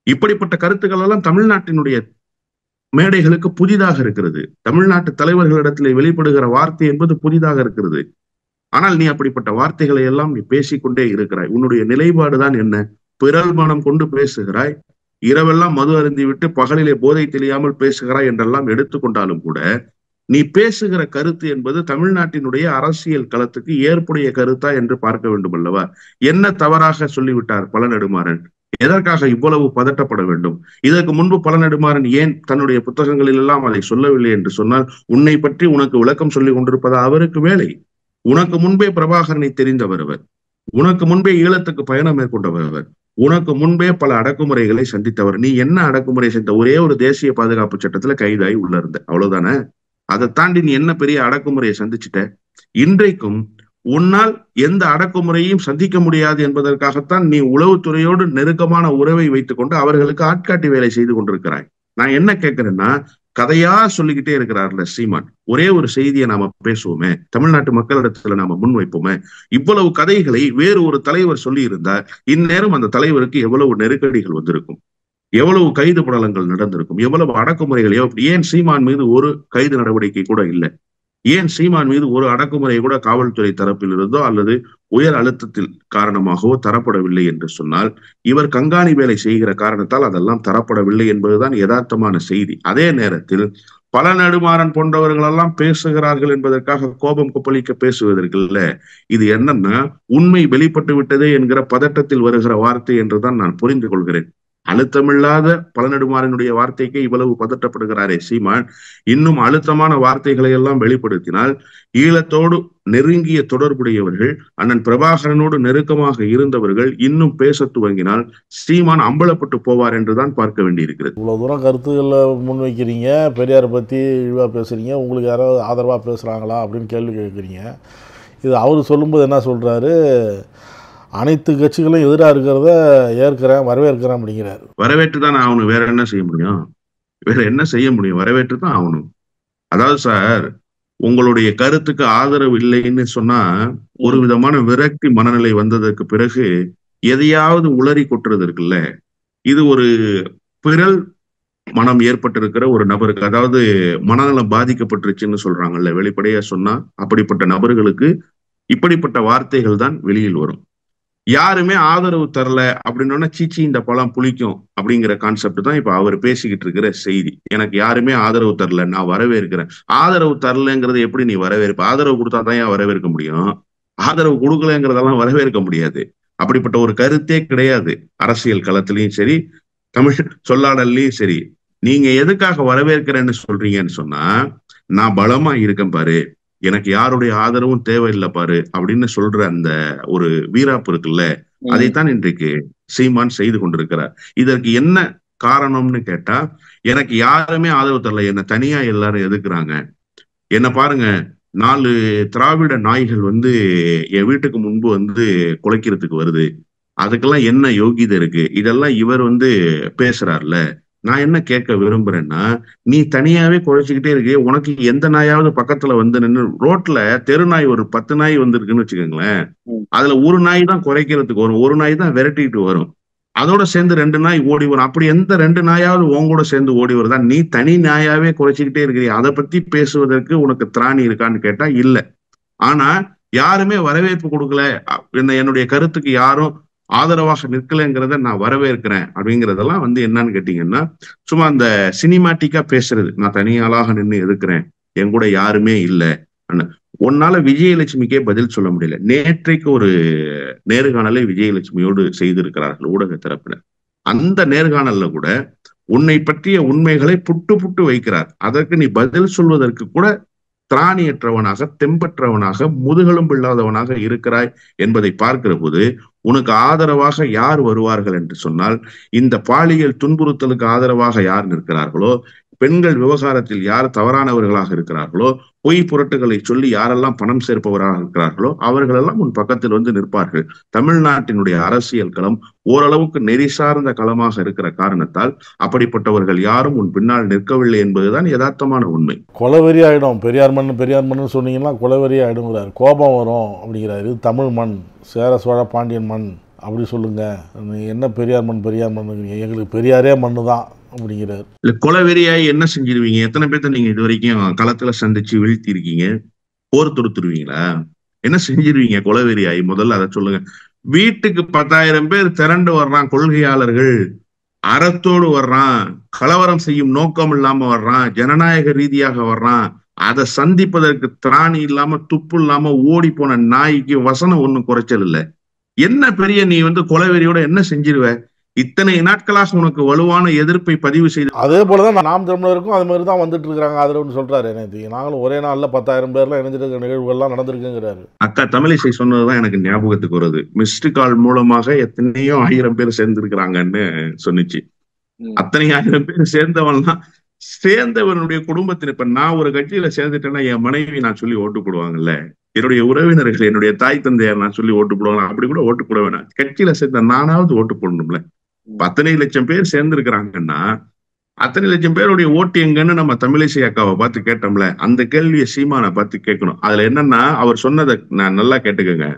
இப்படிப்பட்ட கருத்துக்கள் எல்லாம் தமிழ்நாட்டினுடைய மேடைகளுக்கு புதிதாக இருக்கிறது. தமிழ்நாட்டு தலைவர்களிடத்திலே வெளிப்படுகிற வார்த்தை என்பது புதிதாக இருக்கிறது. ஆனால் நீ அப்படிப்பட்ட வார்த்தைகளை எல்லாம் நீ பேசிக்கொண்டே இருக்கிறாய். உன்னுடைய நிலைப்பாடுதான் என்ன? பிறல் மனம் கொண்டு பேசுகிறாய், இரவெல்லாம் மது அருந்தி விட்டு பகலிலே போதை தெரியாமல் பேசுகிறாய் என்றெல்லாம் எடுத்துக்கொண்டாலும் கூட நீ பேசுகிற கருத்து என்பது தமிழ்நாட்டினுடைய அரசியல் களத்துக்கு ஏற்புடைய கருத்தா என்று பார்க்க வேண்டும் அல்லவா? என்ன தவறாக சொல்லிவிட்டார் பழநெடுமாறன்? எதற்காக இவ்வளவு பதட்டப்பட வேண்டும்? இதற்கு முன்பு பழநெடுமாறன் ஏன் தன்னுடைய புத்தகங்களில் எல்லாம் அதை சொல்லவில்லை என்று சொன்னால், உன்னை பற்றி உனக்கு விளக்கம் சொல்லிக் கொண்டிருப்பதா அவருக்கு வேலை? உனக்கு முன்பே பிரபாகரனை தெரிந்தவர் அவர், உனக்கு முன்பே ஈழத்துக்கு பயணம் மேற்கொண்டவர் அவர், உனக்கு முன்பே பல அடக்குமுறைகளை சந்தித்தவர். நீ என்ன அடக்குமுறை செஞ்ச? ஒரே ஒரு தேசிய பாதுகாப்பு சட்டத்துல கைதாகி உள்ள இருந்த, அவ்வளவுதானே? அதை தாண்டி நீ என்ன பெரிய அடக்குமுறையை சந்திச்சுட்ட? இன்றைக்கும் உன்னால் எந்த அடக்குமுறையும் சந்திக்க முடியாது என்பதற்காகத்தான் நீ உளவுத்துறையோடு நெருக்கமான உறவை வைத்துக் கொண்டு அவர்களுக்கு ஆட்காட்டி வேலை செய்து கொண்டிருக்கிறாய். நான் என்ன கேட்கிறேன்னா, கதையா சொல்லிக்கிட்டே இருக்கிறார்ல சீமான், ஒரே ஒரு செய்தியை நாம பேசுவோமே, தமிழ்நாட்டு மக்களிடத்துல நாம முன்வைப்போமே. இவ்வளவு கதைகளை வேறு ஒரு தலைவர் சொல்லி இருந்தால் இந்நேரம் அந்த தலைவருக்கு எவ்வளவு நெருக்கடிகள் வந்திருக்கும், எவ்வளவு கைது புடலங்கள் நடந்திருக்கும், எவ்வளவு அடக்குமுறைகள். ஏன் சீமான் மீது ஒரு கைது நடவடிக்கை கூட இல்லை? ஏன் சீமான் மீது ஒரு அடக்குமுறை கூட காவல்துறை தரப்பில் இருந்தோ அல்லது உயர் அழுத்தத்தில் காரணமாகவோ தரப்படவில்லை என்று சொன்னால், இவர் கண்காணி வேலை செய்கிற காரணத்தால் அதெல்லாம் தரப்படவில்லை என்பதுதான் யதார்த்தமான செய்தி. அதே நேரத்தில் பழநெடுமாறன் போன்றவர்களெல்லாம் பேசுகிறார்கள் என்பதற்காக கோபம் கொப்பளிக்க பேசுவதற்கில்ல. இது என்னன்னா, உண்மை வெளிப்பட்டு விட்டதே என்கிற பதட்டத்தில் வருகிற வார்த்தை என்றுதான் நான் புரிந்து கொள்கிறேன். அழுத்தமில்லாத பழநெடுமாறனுடைய வார்த்தைக்கு இவ்வளவு பதட்டப்படுகிறாரே சீமான். இன்னும் அழுத்தமான வார்த்தைகளை எல்லாம் வெளிப்படுத்தினால் ஈழத்தோடு நெருங்கிய தொடர்புடையவர்கள், அண்ணன் பிரபாகரனோடு நெருக்கமாக இருந்தவர்கள் இன்னும் பேச துவங்கினால் சீமான் அம்பலப்பட்டு போவார் என்றுதான் பார்க்க வேண்டியிருக்கிறது. இவ்வளவு தூரம் கருத்துக்களை முன்வைக்கிறீங்க, பெரியாரை பத்தி இழிவா பேசுறீங்க, உங்களுக்கு யாராவது ஆதரவா பேசுறாங்களா அப்படின்னு கேள்வி கேட்குறீங்க. இது அவர் சொல்லும்போது என்ன சொல்றாரு, அனைத்து கட்சிகளும் எதிராக இருக்கிறத ஏற்கிறேன், வரவேற்கிறேன் அப்படிங்கிறாரு. வரவேற்று தான் ஆகணும், வேற என்ன செய்ய முடியும்? வேற என்ன செய்ய முடியும்? வரவேற்று தான் ஆகணும். அதாவது சார், உங்களுடைய கருத்துக்கு ஆதரவு இல்லைன்னு சொன்னா ஒரு விதமான விரக்தி மனநிலை வந்ததற்கு பிறகு எதையாவது உளறி கொட்டுறது இருக்குல்ல, இது ஒரு பிறல் மனம் ஏற்பட்டிருக்கிற ஒரு நபருக்கு, அதாவது மனநலம் பாதிக்கப்பட்டுருச்சுன்னு சொல்றாங்கல்ல, வெளிப்படையா சொன்னா அப்படிப்பட்ட நபர்களுக்கு இப்படிப்பட்ட வார்த்தைகள் தான் வெளியில் வரும். யாருமே ஆதரவு தரல அப்படின்னா, சீச்சி இந்த பழம் புளிக்கும் அப்படிங்கிற கான்செப்ட் தான் இப்ப அவர் பேசிக்கிட்டு இருக்கிற செய்தி. எனக்கு யாருமே ஆதரவு தரல, நான் வரவேற்கிறேன். ஆதரவு தரலங்கிறது எப்படி நீ வரவேற்ப? ஆதரவு கொடுத்தா தான் ஏன் வரவேற்க முடியும்? ஆதரவு கொடுக்கலங்கிறதெல்லாம் வரவேற்க முடியாது. அப்படிப்பட்ட ஒரு கருத்தே கிடையாது அரசியல் களத்திலையும் சரி, தமிழ் சொல்லாடல்லையும் சரி. நீங்க எதுக்காக வரவேற்கிறேன்னு சொல்றீங்கன்னு சொன்னா, நான் பலமா இருக்கேன் பாரு, எனக்கு யாருடைய ஆதரவும் தேவையில்லை பாரு அப்படின்னு சொல்ற அந்த ஒரு வீராப்பு இருக்குல்ல, அதைத்தான் இன்றைக்கு சீமான் செய்து கொண்டிருக்கிறார். இதற்கு என்ன காரணம்னு கேட்டா, எனக்கு யாருமே ஆதரவு தரல, என்ன தனியா எல்லாரும் எதுக்குறாங்க. என்ன பாருங்க, 4 திராவிட நாய்கள் என் வீட்டுக்கு முன்பு குலைக்கிறதுக்கு வருது, அதுக்கெல்லாம் என்ன யோகிதை இருக்கு? இதெல்லாம் இவர் பேசுறாருல. நான் என்ன கேட்க விரும்புறேன்னா, நீ தனியாவே குறைச்சிக்கிட்டே இருக்கிய, உனக்கு எந்த நாயாவது பக்கத்துல நின்று, ரோட்ல தெரு நாய் ஒரு 10 நாய் வந்திருக்குன்னு வச்சுக்கோங்களேன், அதுல ஒரு நாய் தான் குறைக்கிறதுக்கு வரும், ஒரு நாய் தான் விரட்டிட்டு வரும், அதோட சேர்ந்து 2 நாய் ஓடி வரும். அப்படி எந்த 2 நாயாவது உங்களோட சேர்ந்து ஓடி வருதா? நீ தனி நாயாவே குறைச்சிக்கிட்டே இருக்கிறீ, அதை பத்தி பேசுவதற்கு உனக்கு திராணி இருக்கான்னு கேட்டா இல்ல. ஆனா யாருமே வரவேற்பு கொடுக்கல, என்னுடைய கருத்துக்கு யாரும் ஆதரவாக நிற்கலைங்கிறத நான் வரவேற்கிறேன் அப்படிங்கிறதெல்லாம் என்னன்னு கேட்டீங்கன்னா, சும்மா அந்த சினிமாட்டிக்கா பேசுறது. நான் தனியாளாக நின்று எதுக்குறேன், என் கூட யாருமே இல்லை. உன்னால விஜயலட்சுமிக்கே பதில் சொல்ல முடியல. நேற்றைக்கு ஒரு நேர்காணலை விஜயலட்சுமியோடு செய்திருக்கிறார்கள் ஊடக தரப்பினர். அந்த நேர்காணல்ல கூட உன்னை பற்றிய உண்மைகளை புட்டு புட்டு வைக்கிறார். அதற்கு நீ பதில் சொல்வதற்கு கூட திராணியற்றவனாக, தெம்பற்றவனாக, முதுகெலும்பு இல்லாதவனாக இருக்கிறாய் என்பதை பார்க்கிற போது உனக்கு ஆதரவாக யார் வருவார்கள் என்று சொன்னால், இந்த பாலியல் துன்புறுத்தலுக்கு ஆதரவாக யார் நிற்கிறார்களோ, பெண்கள் விவகாரத்தில் யார் தவறானவர்களாக இருக்கிறார்களோ, பொய் புரட்டுகளை சொல்லி யாரெல்லாம் பணம் சேர்ப்பவராக இருக்கிறார்களோ அவர்களெல்லாம் உன் பக்கத்தில் வந்து நிற்பார்கள். தமிழ்நாட்டினுடைய அரசியல் களம் ஓரளவுக்கு நெறி சார்ந்த களமாக இருக்கிற காரணத்தால் அப்படிப்பட்டவர்கள் யாரும் உன் பின்னால் நிற்கவில்லை என்பதுதான் யதார்த்தமான உண்மை. கொலவெறி ஆகிடும். பெரியார் மண் சொன்னீங்கன்னா கொலவெறி ஆகிடுங்கிறார். கோபம் வரும் அப்படிங்கிறாரு. தமிழ் மண், சேர சோழ பாண்டியன் மண் அப்படி சொல்லுங்க. என்ன பெரியார் மண் எங்களுக்கு பெரியாரே மண்ணு தான் அப்படிங்கிறார். இல்ல, கொலவெறியாய் என்ன செஞ்சிருவீங்க? எத்தனை பேர்த்த நீங்க இது வரைக்கும் களத்துல சந்திச்சு வீழ்த்தி இருக்கீங்க? போர் தொடுத்துருவீங்களா? என்ன செஞ்சிருவீங்க கொலவெறியாய்? முதல்ல அதை சொல்லுங்க. வீட்டுக்கு 10,000 பேர் திரண்டு வர்றான், கொள்கையாளர்கள் அறத்தோடு வர்றான், கலவரம் செய்யும் நோக்கம் இல்லாம வர்றான், ஜனநாயக ரீதியாக வர்றான். அதை சந்திப்பதற்கு திராணி இல்லாம துப்பு இல்லாம ஓடி போன நாய்க்கு வசனம் ஒண்ணும் குறைச்சல் இல்லை. என்ன பெரிய நீ வந்து கொலவெறியோட என்ன செஞ்சிருவ? இத்தனை நாட்களாக உனக்கு வலுவான எதிர்ப்பை பதிவு செய்து, அதே போலதான் நாம் தமிழருக்கும் அது மாதிரி தான் வந்துட்டு இருக்காங்க. ஆதரவுன்னு சொல்றாரு. நாங்களும் ஒரே நாள்ல 10,000 பேர்லாம் இணைஞ்சிருக்க நிகழ்வுகள்லாம் நடந்திருக்குங்கிறாரு. அக்கா தமிழிசை சொன்னதுதான் எனக்கு ஞாபகத்துக்கு வருது. மிஸ்டு கால் மூலமாக எத்தனையோ 1000 பேர் சேர்ந்திருக்கிறாங்கன்னு சொன்னிச்சு. அத்தனை 1000 பேர் சேர்ந்தவனுடைய குடும்பத்தின், இப்ப நான் ஒரு கட்சியில சேர்ந்துட்டேன்னா என் மனைவி நான் சொல்லி ஓட்டு போடுவாங்கல்ல, என்னுடைய உறவினர்கள், என்னுடைய தாய் தந்தையார் நான் சொல்லி ஓட்டு போடுவாங்க. அப்படி கூட ஓட்டு போட வேணாம், கட்சியில சேர்ந்த நானாவது ஓட்டு போடணும்ல. 10 லட்சம் பேர் சேர்ந்திருக்கிறாங்கன்னா அத்தனை லட்சம் பேருடைய ஓட்டு எங்கன்னு நம்ம தமிழிசை அக்காவை பார்த்து கேட்டோம்ல. அந்த கேள்வியை சீமானை பார்த்து கேட்கணும். அதுல என்னன்னா, அவர் சொன்னதை நான் நல்லா கேட்டுக்கோங்க.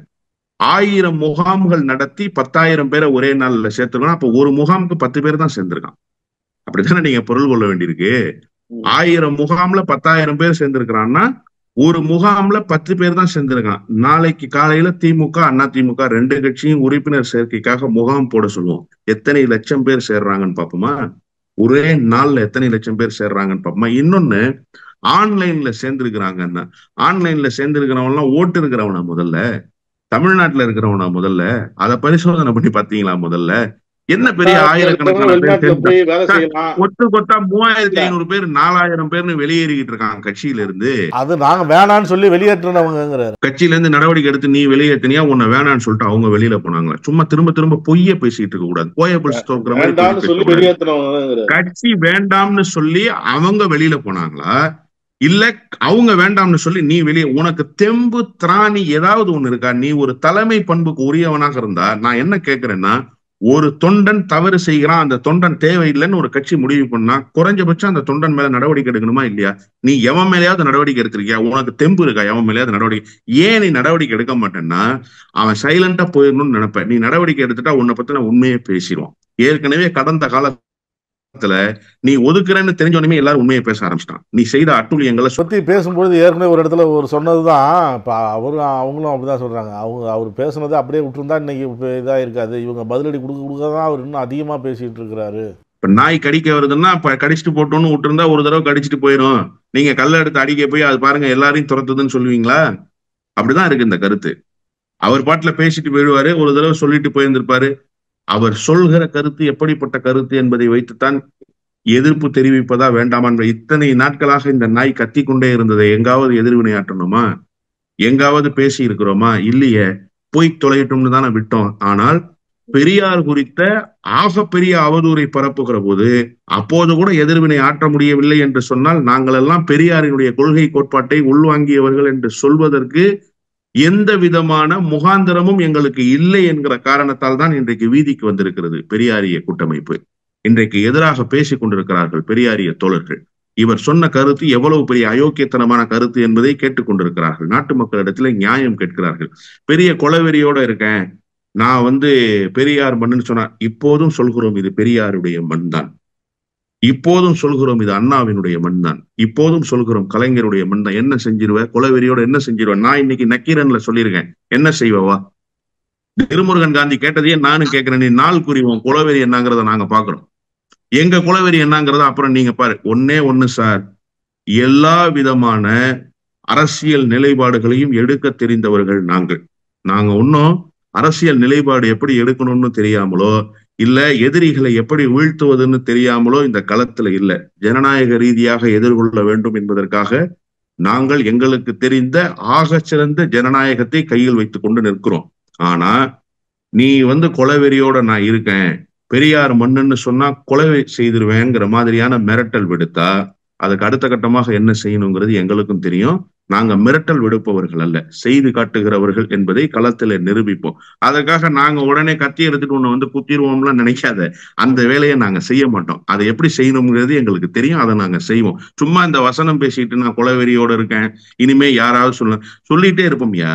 1000 முகாம்கள் நடத்தி 10,000 பேரை ஒரே நாள்ல சேர்த்துக்கணும். அப்போ ஒரு முகாமுக்கு 10 பேர் தான் சேர்ந்திருக்கான். அப்படித்தானே நீங்க பொருள் கொள்ள வேண்டியிருக்கு. 1000 முகாம்ல 10,000 பேர் சேர்ந்திருக்கிறான்னா ஒரு முகாம்ல 10 பேர் தான் சேர்ந்திருக்கான். நாளைக்கு காலையில திமுக, அதிமுக 2 கட்சியும் உறுப்பினர் சேர்க்கைக்காக முகாம் போட சொல்லுவோம். எத்தனை லட்சம் பேர் சேர்றாங்கன்னு பாப்போமா? ஒரே நாள்ல எத்தனை லட்சம் பேர் சேர்றாங்கன்னு பாப்போமா? இன்னொன்னு, ஆன்லைன்ல சேர்ந்திருக்கிறாங்கன்னா, ஆன்லைன்ல சேர்ந்திருக்கிறவன்லாம் ஓட்டு இருக்கிறவனா முதல்ல? தமிழ்நாட்டுல இருக்கிறவனா முதல்ல? அதை பரிசோதனை பண்ணி பாத்தீங்களா முதல்ல? என்ன பெரிய ஆயிரக்கணக்கான ஒட்டு கொத்தா 3,500 பேர் 4,000 பேர்னு வெளியேறிக்கிட்டு இருக்காங்க கட்சியில இருந்து. அது நாங்க வேணான்னு சொல்லி வெளியேற்றினவங்க. கட்சியில இருந்து நடவடிக்கை எடுத்து நீ வெளியேற்றினியா, உன்னை வேணான்னு சொல்லிட்டு அவங்க வெளியில போனாங்களா? சும்மா திரும்ப திரும்ப பொய்ய பேசிட்டு இருக்க கூடாது. போய பிடிச்சு தோக்குற மாதிரி. கட்சி வேண்டாம்னு சொல்லி அவங்க வெளியில போனாங்களா, இல்ல அவங்க வேண்டாம்னு சொல்லி நீ வெளியே? உனக்கு தெம்பு திராணி ஏதாவது ஒண்ணு இருக்கா? நீ ஒரு தலைமை பண்புக்கு உரியவனாக இருந்தா, நான் என்ன கேட்கிறேன்னா, ஒரு தொண்டன் தவறு செய்கிறான், அந்த தொண்டன் தேவையில்லைன்னு ஒரு கட்சி முடிவு பண்ணா குறைஞ்சபட்சம் அந்த தொண்டன் மேல நடவடிக்கை எடுக்கணுமா இல்லையா? நீ எவன் மேலேயாவது நடவடிக்கை எடுத்திருக்கியா? உனக்கு தெம்பு இருக்கா எவன் மேலேயாவது நடவடிக்கை? ஏன் நீ நடவடிக்கை எடுக்க மாட்டேன்னா, அவன் சைலண்டா போயிடணும்னு நினைப்பேன். நீ நடவடிக்கை எடுத்துட்டா உன்னை பத்தின உண்மையை பேசிடுவான். ஏற்கனவே கடந்த காலத்துல நீ ஒதுக்குறன்னு தெரிஞ்சோடனே எல்லாரும் உண்மையை பேச ஆரம்பிச்சிட்டான். நீ செய்த அட்டூழியங்களை பத்தி பேசும்பொழுது ஏற்கனவே ஒரு இடத்துல ஒரு சொன்னதுதான். இப்ப அவங்களும் அப்படிதான் சொல்றாங்க. அவர் பேசுனது அப்படியே விட்டுருந்தா இன்னைக்கு இதா இருக்காது. இவங்க பதிலடி கொடுக்கதான் அவர் இன்னும் அதிகமா பேசிட்டு இருக்கிறாரு. இப்ப நாய் கடிக்க வருதுன்னா இப்ப கடிச்சிட்டு போட்டோன்னு விட்டுருந்தா ஒரு தடவை கடிச்சிட்டு போயிடும். நீங்க கல்ல எடுத்து அடிக்க போய் அது பாருங்க எல்லாரையும் துரத்துதுன்னு சொல்லுவீங்களா? அப்படிதான் இருக்கு இந்த கருத்து. அவர் பாட்டுல பேசிட்டு போயிடுவாரு, ஒரு தடவை சொல்லிட்டு போயிருந்திருப்பாரு. அவர் சொல்கிற கருத்து எப்படிப்பட்ட கருத்து என்பதை வைத்துத்தான் எதிர்ப்பு தெரிவிப்பதா வேண்டாமா? இத்தனை நாட்களாக இந்த நாய் கத்தி கொண்டே இருந்ததை எங்காவது எதிர்வினையாற்றணுமா? எங்காவது பேசி இருக்கிறோமா? இல்லையே. போய் தொலையட்டும்னு தானே விட்டோம். ஆனால் பெரியார் குறித்த ஆகப்பெரிய அவதூறை பரப்புகிற போது அப்போது கூட எதிர்வினை ஆற்ற முடியவில்லை என்று சொன்னால், நாங்கள் எல்லாம் பெரியாரினுடைய கொள்கை கோட்பாட்டை உள்வாங்கியவர்கள் என்று சொல்வதற்கு எந்த விதமான முகாந்திரமும் எங்களுக்கு இல்லை என்கிற காரணத்தால் தான் இன்றைக்கு வீதிக்கு வந்திருக்கிறது பெரியாரிய கூட்டமைப்பு. இன்றைக்கு எதிராக பேசிக் கொண்டிருக்கிறார்கள் பெரியாரிய தோழர்கள். இவர் சொன்ன கருத்து எவ்வளவு பெரிய அயோக்கியத்தனமான கருத்து என்பதை கேட்டுக்கொண்டிருக்கிறார்கள். நாட்டு மக்களிடத்துல நியாயம் கேட்கிறார்கள். பெரிய கொலவெறியோட இருக்கேன், நான் பெரியார் மண்ணுன்னு சொன்னா, இப்போதும் சொல்கிறோம் இது பெரியாருடைய மண் தான். இப்போதும் சொல்கிறோம் இது அண்ணாவினுடைய மண் தான். இப்போதும் சொல்கிறோம் கலைஞருடைய மண் தான். என்ன செஞ்சிருவ? கொலவெறியோட என்ன செஞ்சிருவ? நான் இன்னைக்கு நக்கீரன்ல சொல்லியிருக்கேன், என்ன செய்வா? திருமுருகன் காந்தி கேட்டதையே நானும் கேட்கிறேன். நீ நாள் குறிவோம் கொலவெறி என்னங்கிறத நாங்க பாக்குறோம். எங்க கொலவெறி என்னங்கிறத அப்புறம் நீங்க பாரு. ஒண்ணு சார், எல்லா விதமான அரசியல் நிலைப்பாடுகளையும் எடுக்க தெரிந்தவர்கள் நாங்க ஒன்னும் அரசியல் நிலைப்பாடு எப்படி எடுக்கணும்னு தெரியாமலோ, இல்ல எதிரிகளை எப்படி வீழ்த்துவதுன்னு தெரியாமலோ இந்த களத்துல இல்ல. ஜனநாயக ரீதியாக எதிர்கொள்ள வேண்டும் என்பதற்காக நாங்கள் எங்களுக்கு தெரிந்த ஆக சிறந்த ஜனநாயகத்தை கையில் வைத்துக் கொண்டு நிற்கிறோம். ஆனா நீ கொலவெறியோட நான் இருக்கேன், பெரியார் மண்ணுன்னு சொன்னா கொலை செய்திருவேங்கிற மாதிரியான மிரட்டல் விடுத்தா அதுக்கு அடுத்த கட்டமாக என்ன செய்யணுங்கிறது எங்களுக்கும் தெரியும். நாங்க மிரட்டல் விடுப்பவர்கள் அல்ல, செய்து காட்டுகிறவர்கள் என்பதை களத்துல நிரூபிப்போம். அதற்காக நாங்க உடனே கத்தி எடுத்துட்டு உன்னை வந்து குத்திடுவோம்லாம் நினைக்காத. அந்த வேலையை நாங்க செய்ய மாட்டோம். அதை எப்படி செய்யணுங்கிறது எங்களுக்கு தெரியும், அதை நாங்க செய்வோம். சும்மா இந்த வசனம் பேசிட்டு நான் கொலைவெறியோட இருக்கேன், இனிமே யாராவது சொல்லிட்டே இருப்போம்யா.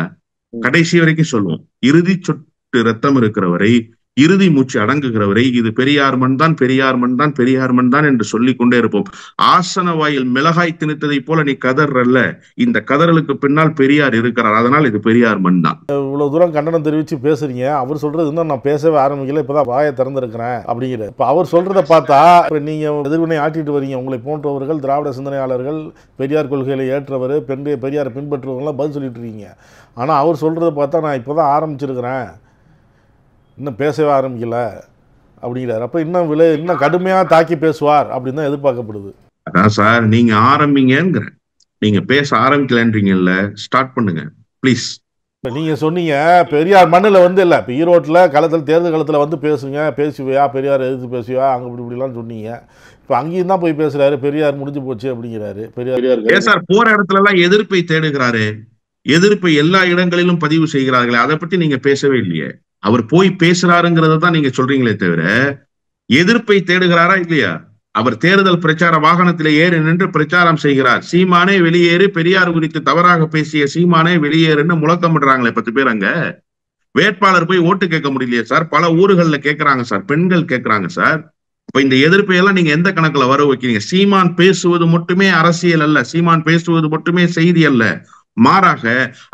கடைசி வரைக்கும் சொல்லுவோம். இறுதி சொட்டு ரத்தம் இருக்கிறவரை, இறுதி மூச்சு அடங்குகிறவரை இது பெரியார் மண் தான், பெரியார் மண் தான், பெரியார் மண் தான் என்று சொல்லிக் கொண்டே இருப்போம். ஆசன வாயில் மிளகாய் திணித்ததை போல நீ கதறல்ல, இந்த கதறலுக்கு பின்னால் பெரியார் இருக்கிறார், அதனால் இது பெரியார் மண் தான். இவ்வளவு தூரம் கண்டனம் தெரிவிச்சு பேசுறீங்க. அவர் சொல்றது இன்னும் நான் பேசவே ஆரம்பிக்கல, இப்பதான் வாயை திறந்திருக்கிறேன் அப்படிங்கிற. இப்ப அவர் சொல்றத பார்த்தா நீங்க எதிர்வினை ஆட்டிட்டு வரீங்க. உங்களை போன்றவர்கள் திராவிட சிந்தனையாளர்கள், பெரியார் கொள்கைகளை ஏற்றவர், பெரியாரை பின்பற்றுவவங்களாம் பதில் சொல்லிட்டு இருக்கீங்க. ஆனா அவர் சொல்றத பார்த்தா நான் இப்பதான் ஆரம்பிச்சிருக்கிறேன், இன்னும் பேசவே ஆரம்பிக்கல அப்படிங்கிறார். அப்ப இன்னும் கடுமையா தாக்கி பேசுவார் அப்படின்னு தான் எதிர்பார்க்கப்படுது. அதான் சார், நீங்க ஆரம்பிங்கிற, நீங்க பேச ஆரம்பிக்கலன்றீங்கல்ல, ஸ்டார்ட் பண்ணுங்க ப்ளீஸ். நீங்க சொன்னீங்க பெரியார் மண்ணில் வந்து இல்லை, இப்போ ஈரோட்டில் தேர்தல் களத்தில் வந்து பேசுவியா, பெரியார் எதிர்த்து பேசுவியா, அங்கே இப்படிலாம் சொன்னீங்க. இப்போ அங்கேயும் தான் போய் பேசுறாரு, பெரியார் முடிஞ்சு போச்சு அப்படிங்கிறாரு. பெரியார் சார் போற இடத்துல எல்லாம் எதிர்ப்பை தேடுகிறாரு, எதிர்ப்பை எல்லா இடங்களிலும் பதிவு செய்கிறார்களே, அதை பத்தி நீங்க பேசவே இல்லையே. அவர் போய் பேசுறாருங்கிறத தான் நீங்க சொல்றீங்களே தவிர எதிர்ப்பை தேடுகிறாரா இல்லையா? அவர் தேர்தல் பிரச்சார வாகனத்திலே ஏறி நின்று பிரச்சாரம் செய்கிறார். சீமானே வெளியேறு, பெரியார் குறித்து தவறாக பேசிய சீமானே வெளியேறுன்னு முழக்கமிடுறாங்களே 10 பேர். அங்க வேட்பாளர் போய் ஓட்டு கேட்க முடியலையே சார், பல ஊர்கள்ல கேட்கறாங்க சார், பெண்கள் கேட்கறாங்க சார். இப்ப இந்த எதிர்ப்பை எல்லாம் நீங்க எந்த கணக்குல வர வைக்கிறீங்க? சீமான் பேசுவது மட்டுமே அரசியல் அல்ல, சீமான் பேசுவது மட்டுமே செய்தி அல்ல, மாறாக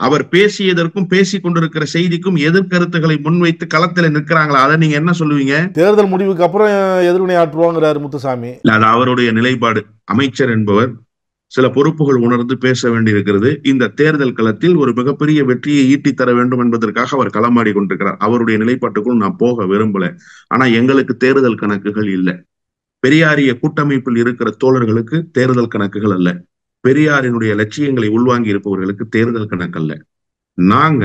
அவர் பேசியதற்கும் பேசிக் கொண்டிருக்கிற செய்திக்கும் எதிர்கருத்துக்களை முன்வைத்து களத்தில் நிற்கிறாங்களா? அதை நீங்க என்ன சொல்லுவீங்க? தேர்தல் முடிவுக்கு அப்புறம் எதிர்வினை ஆற்றுவாங்கிறாரு முத்துசாமி. அது அவருடைய நிலைப்பாடு. அமைச்சர் என்பவர் சில பொறுப்புகள் உணர்ந்து பேச வேண்டியிருக்கிறது. இந்த தேர்தல் களத்தில் ஒரு மிகப்பெரிய வெற்றியை ஈட்டி தர வேண்டும் என்பதற்காக அவர் களமாடி கொண்டிருக்கிறார். அவருடைய நிலைப்பாட்டுக்குள் நான் போக விரும்பல. ஆனா எங்களுக்கு தேர்தல் கணக்குகள் இல்லை. பெரியாரிய கூட்டமைப்பில் இருக்கிற தோழர்களுக்கு தேர்தல் கணக்குகள் அல்ல. பெரியாரினுடைய லட்சியங்களை உள்வாங்கி இருப்பவர்களுக்கு தேர்தல் கணக்கல்ல. நாங்க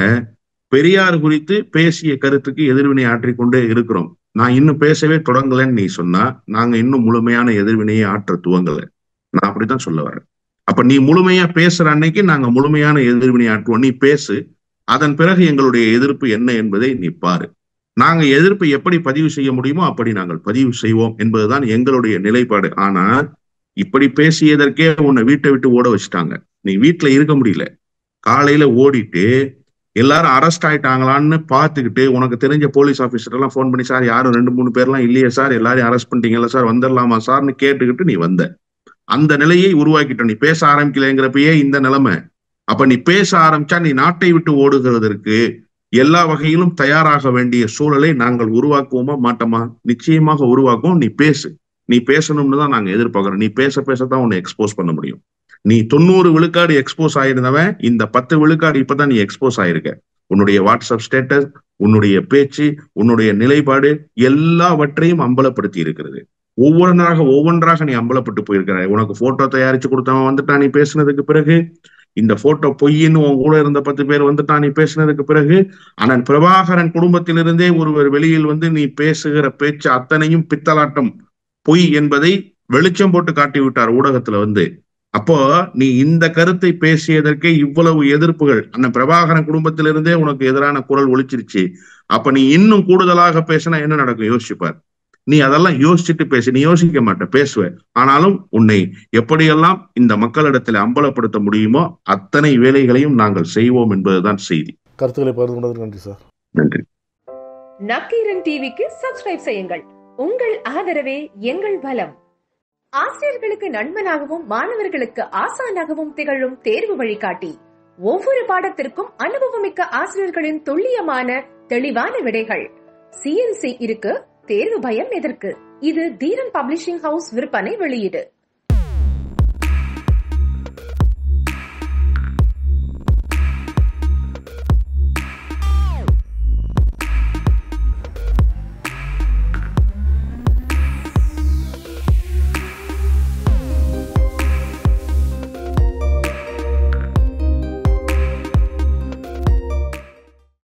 பெரியார் குறித்து பேசிய கருத்துக்கு எதிர்வினை ஆற்றிக்கொண்டே இருக்கிறோம். நான் இன்னும் பேசவே தொடங்கலன்னு நீ சொன்னா நாங்க இன்னும் முழுமையான எதிர்வினையை ஆற்ற துவங்கல. நான் அப்படித்தான் சொல்ல வரேன். அப்ப நீ முழுமையா பேசுற அன்னைக்கு நாங்க முழுமையான எதிர்வினை ஆற்றுவோம். நீ பேசு, அதன் பிறகு எங்களுடைய எதிர்ப்பு என்ன என்பதை நீ பாரு. நாங்க எதிர்ப்பை எப்படி பதிவு செய்ய முடியுமோ அப்படி நாங்கள் பதிவு செய்வோம் என்பதுதான் எங்களுடைய நிலைப்பாடு. ஆனா இப்படி பேசியதற்கே உன்னை வீட்டை விட்டு ஓட வச்சுட்டாங்க. நீ வீட்டுல இருக்க முடியல. காலையில ஓடிட்டு எல்லாரும் அரெஸ்ட் ஆயிட்டாங்களான்னு பார்த்துக்கிட்டு உனக்கு தெரிஞ்ச போலீஸ் ஆபீசர் எல்லாம் போன் பண்ணி, சார் யாரும் 2-3 பேர்லாம் இல்லையே சார், எல்லாரையும் அரெஸ்ட் பண்ணிட்டீங்கல்ல சார், வந்துடலாமா சார்னு கேட்டுக்கிட்டு நீ வந்த. அந்த நிலையை உருவாக்கிட்ட. நீ பேச ஆரம்பிக்கலைங்கிறப்பயே இந்த நிலைமை. அப்ப நீ பேச ஆரம்பிச்சா நீ நாட்டை விட்டு ஓடுகிறதற்கு எல்லா வகையிலும் தயாராக வேண்டிய சூழலை நாங்கள் உருவாக்குவோமா மாட்டோமா? நிச்சயமாக உருவாக்குவோம். நீ பேசு. நீ பேசணும்னு தான் நாங்க எதிர்பார்க்கிறோம். நீ பேசத்தான் உன்னை எக்ஸ்போஸ் பண்ண முடியும். நீ 90 விழுக்காடு எக்ஸ்போஸ் ஆயிருந்தவன் இந்த 10 விழுக்காடு இப்பதான் நீ எக்ஸ்போஸ் ஆயிருக்க. உன்னுடைய வாட்ஸ்அப் ஸ்டேட்டஸ், உன்னுடைய பேச்சு, உன்னுடைய நிலைப்பாடு எல்லாவற்றையும் அம்பலப்படுத்தி இருக்கிறது. ஒவ்வொன்றாக நீ அம்பலப்பட்டு போயிருக்கிற. உனக்கு போட்டோ தயாரிச்சு கொடுத்தவன் வந்துட்டான் நீ பேசுனதுக்கு பிறகு. இந்த போட்டோ பொய்ன்னு உன் கூட இருந்த 10 பேர் வந்துட்டான் நீ பேசினதுக்கு பிறகு. அண்ணன் பிரபாகரன் குடும்பத்திலிருந்தே ஒருவர் வெளியில் வந்து நீ பேசுகிற பேச்சு அத்தனையும் பித்தலாட்டம், பொய் என்பதை வெளிச்சம் போட்டு காட்டி விட்டார் ஊடகத்துல வந்து. அப்போ நீ இந்த கருத்தை பேசியதற்கே இவ்வளவு எதிர்ப்புகள். அண்ணன் பிரபாகரன் குடும்பத்திலிருந்தே உனக்கு எதிரான குரல் ஒலிச்சிருச்சு. அப்ப நீ இன்னும் கூடுதலாக பேசினா என்ன நடக்கும் யோசிச்சுப்பார். நீ அதெல்லாம் யோசிச்சுட்டு பேசு. நீ யோசிக்க மாட்ட, பேசுவ. ஆனாலும் உன்னை எப்படியெல்லாம் இந்த மக்களிடத்தில் அம்பலப்படுத்த முடியுமோ அத்தனை வேலைகளையும் நாங்கள் செய்வோம் என்பதுதான் செய்தி. கருத்துக்களை பகிர்ந்து கொண்டதற்கு நன்றி சார். நன்றி. நக்கீரன் டிவிக்கு சப்ஸ்கிரைப் செய்யுங்கள். உங்கள் ஆதரவே எங்கள் பலம். ஆசிரியர்களுக்கு நண்பனாகவும் மாணவர்களுக்கு ஆசானாகவும் திகழும் தேர்வு வழிகாட்டி. ஒவ்வொரு பாடத்திற்கும் அனுபவமிக்க ஆசிரியர்களின் துல்லியமான தெளிவான விடைகள். CNC இருக்கு, தேர்வு பயம் எதற்கு? இது தீரன் பப்ளிஷிங் ஹவுஸ் விற்பனை வெளியீடு.